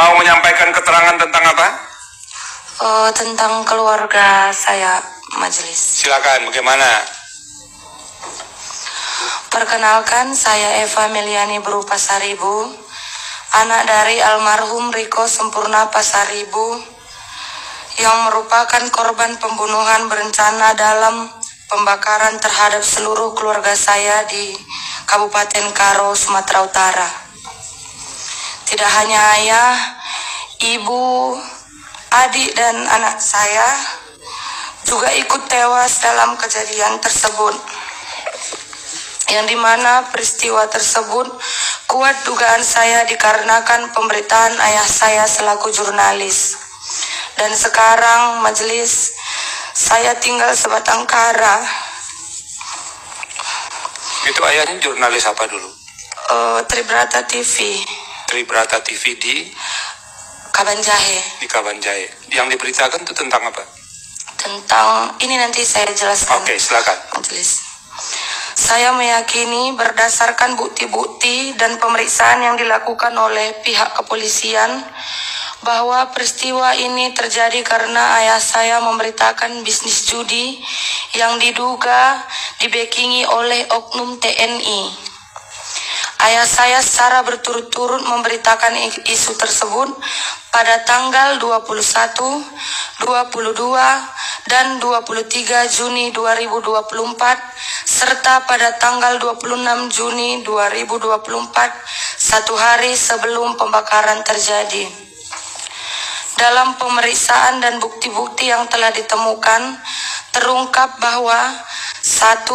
Mau menyampaikan keterangan tentang apa? Tentang keluarga saya, majelis. Silakan, bagaimana? Perkenalkan, saya Eva Meliani Bru Pasaribu, anak dari almarhum Riko Sempurna Pasaribu, yang merupakan korban pembunuhan berencana dalam pembakaran terhadap seluruh keluarga saya di Kabupaten Karo, Sumatera Utara. Tidak hanya ayah, ibu, adik dan anak saya juga ikut tewas dalam kejadian tersebut, yang dimana peristiwa tersebut kuat dugaan saya dikarenakan pemberitaan ayah saya selaku jurnalis. Dan sekarang majelis, saya tinggal sebatang kara. Itu ayahnya jurnalis apa dulu? Tribrata TV. Tribrata TV di Kabanjahe. Di Kabanjahe. Yang diberitakan itu tentang apa? Tentang ini nanti saya jelaskan. Oke, silakan. Majelis. Saya meyakini berdasarkan bukti-bukti dan pemeriksaan yang dilakukan oleh pihak kepolisian bahwa peristiwa ini terjadi karena ayah saya memberitakan bisnis judi yang diduga dibackingi oleh oknum TNI. Ayah saya secara berturut-turut memberitakan isu tersebut pada tanggal 21, 22, dan 23 Juni 2024, serta pada tanggal 26 Juni 2024, satu hari sebelum pembakaran terjadi. Dalam pemeriksaan dan bukti-bukti yang telah ditemukan, terungkap bahwa 1.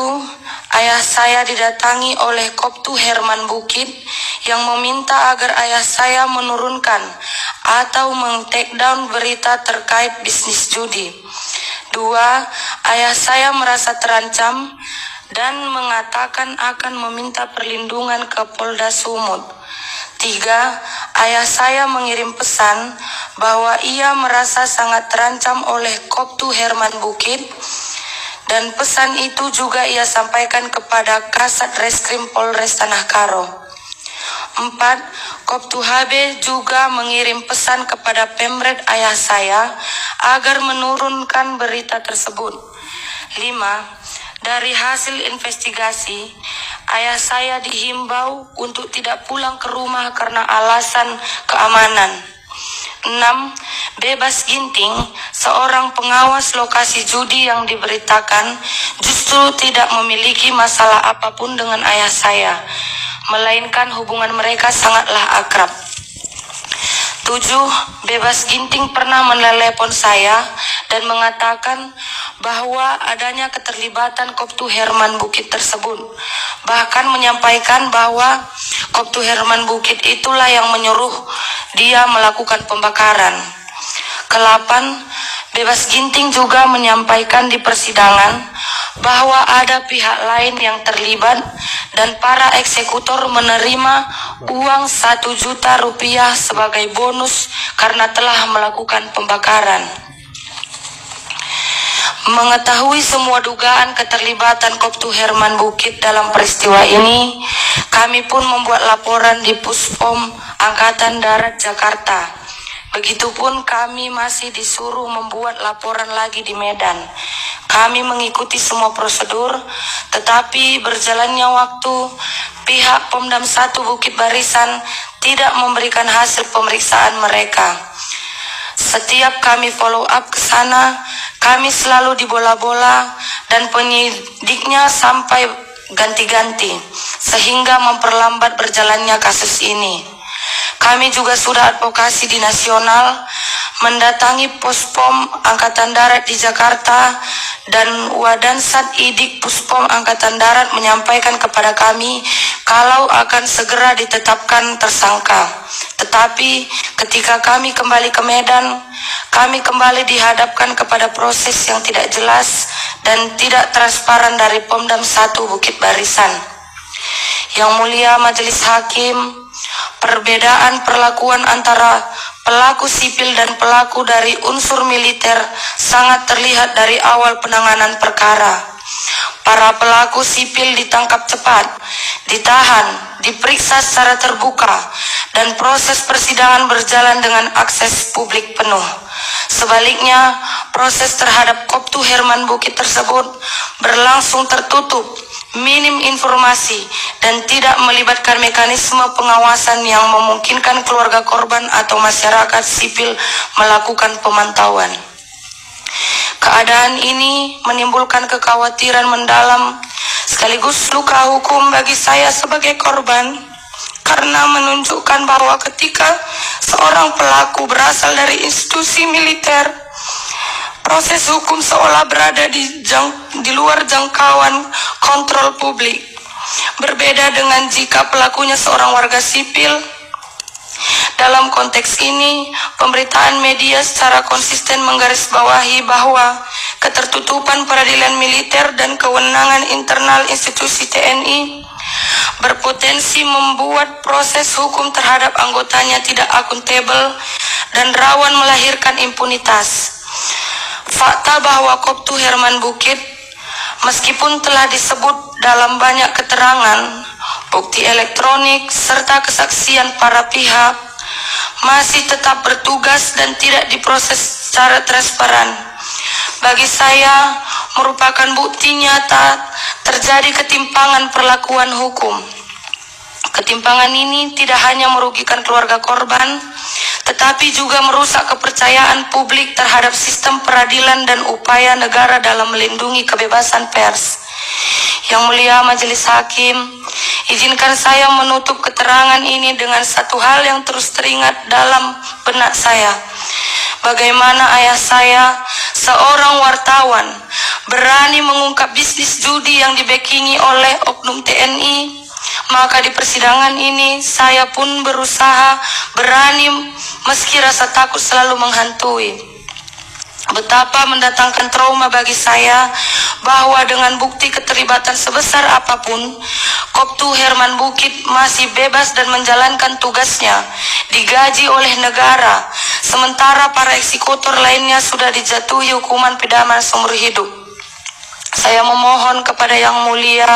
Ayah saya didatangi oleh Koptu Herman Bukit yang meminta agar ayah saya menurunkan atau meng-take down berita terkait bisnis judi. 2. Ayah saya merasa terancam dan mengatakan akan meminta perlindungan ke Polda Sumut. 3. Ayah saya mengirim pesan bahwa ia merasa sangat terancam oleh Koptu Herman Bukit, dan pesan itu juga ia sampaikan kepada Kasat Reskrim Polres Tanah Karo. 4. Koptu HB juga mengirim pesan kepada Pemret ayah saya agar menurunkan berita tersebut. 5. Dari hasil investigasi, ayah saya dihimbau untuk tidak pulang ke rumah karena alasan keamanan. 6. Bebas Ginting, seorang pengawas lokasi judi yang diberitakan, justru tidak memiliki masalah apapun dengan ayah saya, melainkan hubungan mereka sangatlah akrab. 7. Bebas Ginting pernah menelepon saya dan mengatakan bahwa adanya keterlibatan Koptu Herman Bukit tersebut. Bahkan menyampaikan bahwa Koptu Herman Bukit itulah yang menyuruh dia melakukan pembakaran. Ke-8, Bebas Ginting juga menyampaikan di persidangan bahwa ada pihak lain yang terlibat dan para eksekutor menerima uang 1 juta rupiah sebagai bonus karena telah melakukan pembakaran. Mengetahui semua dugaan keterlibatan Koptu Herman Bukit dalam peristiwa ini, kami pun membuat laporan di Puspom Angkatan Darat Jakarta. Begitupun kami masih disuruh membuat laporan lagi di Medan. Kami mengikuti semua prosedur, tetapi berjalannya waktu, pihak Pomdam 1 Bukit Barisan tidak memberikan hasil pemeriksaan mereka. Setiap kami follow up ke sana, kami selalu dibola-bola dan penyidiknya sampai ganti-ganti, sehingga memperlambat berjalannya kasus ini. Kami juga sudah advokasi di nasional, mendatangi Puspom Angkatan Darat di Jakarta, dan Wadansat Idik Puspom Angkatan Darat menyampaikan kepada kami kalau akan segera ditetapkan tersangka. Tetapi ketika kami kembali ke Medan, kami kembali dihadapkan kepada proses yang tidak jelas dan tidak transparan dari Pomdam 1 Bukit Barisan. Yang Mulia Majelis Hakim, perbedaan perlakuan antara pelaku sipil dan pelaku dari unsur militer sangat terlihat dari awal penanganan perkara. Para pelaku sipil ditangkap cepat, ditahan, diperiksa secara terbuka, dan proses persidangan berjalan dengan akses publik penuh. Sebaliknya, proses terhadap Koptu Herman Bukit tersebut berlangsung tertutup, minim informasi, dan tidak melibatkan mekanisme pengawasan yang memungkinkan keluarga korban atau masyarakat sipil melakukan pemantauan. Keadaan ini menimbulkan kekhawatiran mendalam sekaligus luka hukum bagi saya sebagai korban, karena menunjukkan bahwa ketika seorang pelaku berasal dari institusi militer, proses hukum seolah berada di luar jangkauan kontrol publik. Berbeda dengan jika pelakunya seorang warga sipil. Dalam konteks ini, pemberitaan media secara konsisten menggarisbawahi bahwa ketertutupan peradilan militer dan kewenangan internal institusi TNI berpotensi membuat proses hukum terhadap anggotanya tidak akuntabel dan rawan melahirkan impunitas. Fakta bahwa Koptu Herman Bukit, meskipun telah disebut dalam banyak keterangan, bukti elektronik, serta kesaksian para pihak, masih tetap bertugas dan tidak diproses secara transparan. Bagi saya, merupakan bukti nyata terjadi ketimpangan perlakuan hukum. Ketimpangan ini tidak hanya merugikan keluarga korban, tetapi juga merusak kepercayaan publik terhadap sistem peradilan dan upaya negara dalam melindungi kebebasan pers. Yang Mulia Majelis Hakim, izinkan saya menutup keterangan ini dengan satu hal yang terus teringat dalam benak saya. Bagaimana ayah saya, seorang wartawan, berani mengungkap bisnis judi yang dibackingi oleh oknum TNI. Maka di persidangan ini saya pun berusaha berani meski rasa takut selalu menghantui. Betapa mendatangkan trauma bagi saya bahwa dengan bukti keterlibatan sebesar apapun, Koptu Herman Bukit masih bebas dan menjalankan tugasnya, digaji oleh negara, sementara para eksekutor lainnya sudah dijatuhi hukuman pidana seumur hidup. Saya memohon kepada Yang Mulia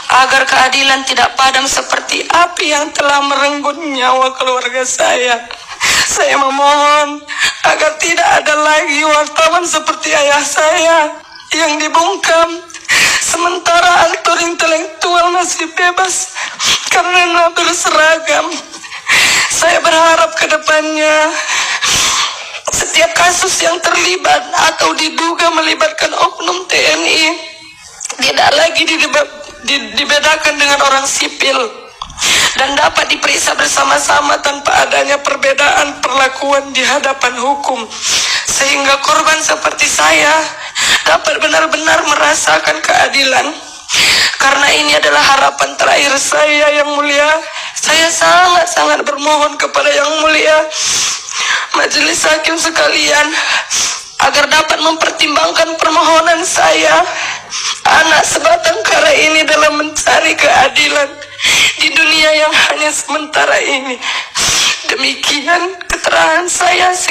agar keadilan tidak padam seperti api yang telah merenggut nyawa keluarga saya. Saya memohon agar tidak ada lagi wartawan seperti ayah saya yang dibungkam, sementara aktor intelektual masih bebas karena berseragam. Saya berharap ke depannya setiap kasus yang terlibat atau diduga melibatkan oknum TNI tidak lagi dibedakan dengan orang sipil dan dapat diperiksa bersama-sama tanpa adanya perbedaan perlakuan di hadapan hukum, sehingga korban seperti saya dapat benar-benar merasakan keadilan. Karena ini adalah harapan terakhir saya, Yang Mulia. Saya sangat-sangat bermohon kepada Yang Mulia Majelis Hakim sekalian agar dapat mempertimbangkan permohonan saya, anak sebatang kara ini, dalam mencari keadilan di dunia yang hanya sementara ini. Demikian keterangan saya.